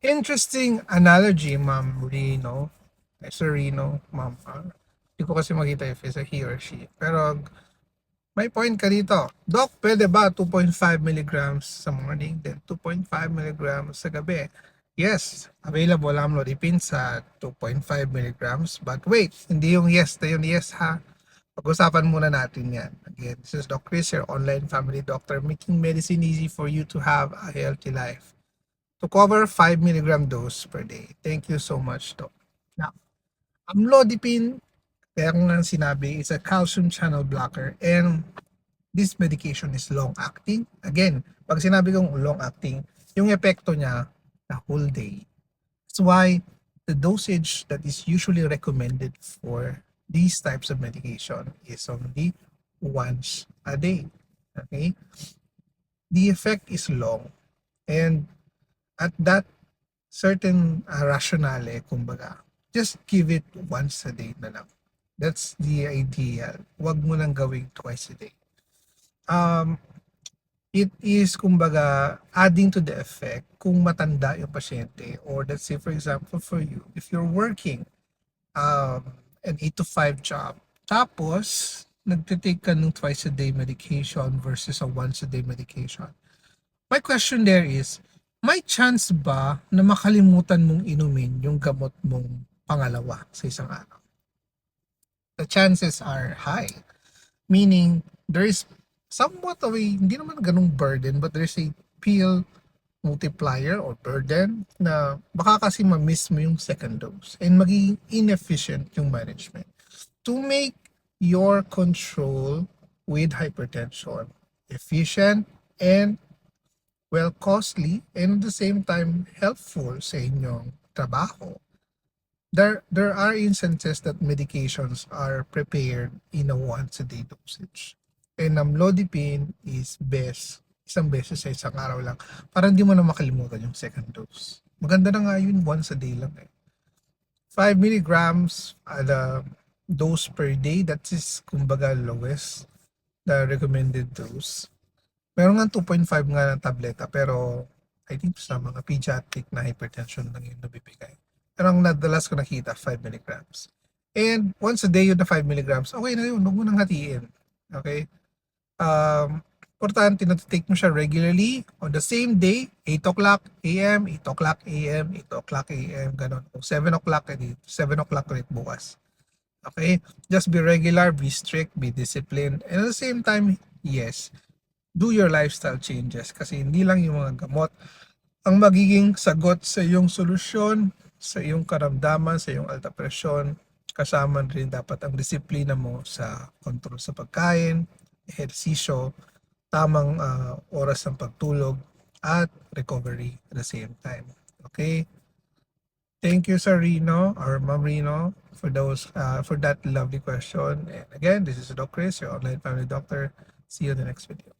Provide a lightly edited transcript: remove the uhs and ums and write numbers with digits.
Interesting analogy, Ma'am Rino. Sir Rino, Ma'am. Hindi ko kasi makita if it's a he or she. Pero may point ka dito. Doc, pwede ba 2.5 milligrams sa morning, then 2.5 milligrams sa gabi? Yes, available ang Amlodipine sa 2.5 milligrams. But wait, hindi yung yes na yung yes ha. Pag-usapan muna natin yan. Again, this is Doc Chris, your online family doctor, making medicine easy for you to have a healthy life. To cover 5 milligram dose per day. Thank you so much, Doc. Now, Amlodipine, kaya kung nga sinabi, is a calcium channel blocker and this medication is long-acting. Again, pag sinabi kong long-acting, yung epekto niya the whole day. That's why the dosage that is usually recommended for these types of medication is only once a day. Okay? The effect is long and at that certain rationale, kumbaga, just give it once a day na lang. That's the ideal. Huwag mo nang gawing twice a day. It is kumbaga adding to the effect kung matanda yung pasyente, or let's say for example for you, if you're working an 8 to 5 job, tapos nagtitake ka ng twice a day medication versus a once a day medication. My question there is, may chance ba na makalimutan mong inumin yung gamot mong pangalawa sa isang araw? The chances are high. Meaning, there is somewhat of a, hindi naman ganung burden, but there's a pill multiplier or burden na baka kasi ma-miss mo yung second dose and magiging inefficient yung management. To make your control with hypertension efficient and well costly and at the same time helpful sa inyong trabaho, there are instances that medications are prepared in a once a day dosage. And amlodipine is best isang beses sa isang araw lang para hindi mo na makalimutan yung second dose. Maganda na nga yun, once a day lang eh. 5 milligrams dose per day, that is kumbaga lowest the recommended dose. Meron nga 2.5 nga ng tableta pero I think sa mga pediatric na hypertension lang yun nabibigay. Pero ang nadalas ko nakita 5 milligrams. And once a day yun na 5 milligrams, okay na yun, huwag mo nang hatiin. Okay? Importante na take mo siya regularly on the same day, 8 o'clock a.m., 8 o'clock a.m., 8 o'clock a.m., ganun. O 7 o'clock, 7 o'clock ulit bukas. Okay? Just be regular, be strict, be disciplined. And at the same time, yes, do your lifestyle changes kasi hindi lang yung mga gamot ang magiging sagot sa iyong solusyon, sa iyong karamdaman, sa iyong alta presyon. Kasama rin dapat ang disiplina mo sa kontrol sa pagkain, ehersisyo, tamang oras ng pagtulog, at recovery at the same time. Okay? Thank you, Sir Rino, or Ma'am Rino, for that lovely question. And again, this is Doc Chris, your online family doctor. See you in the next video.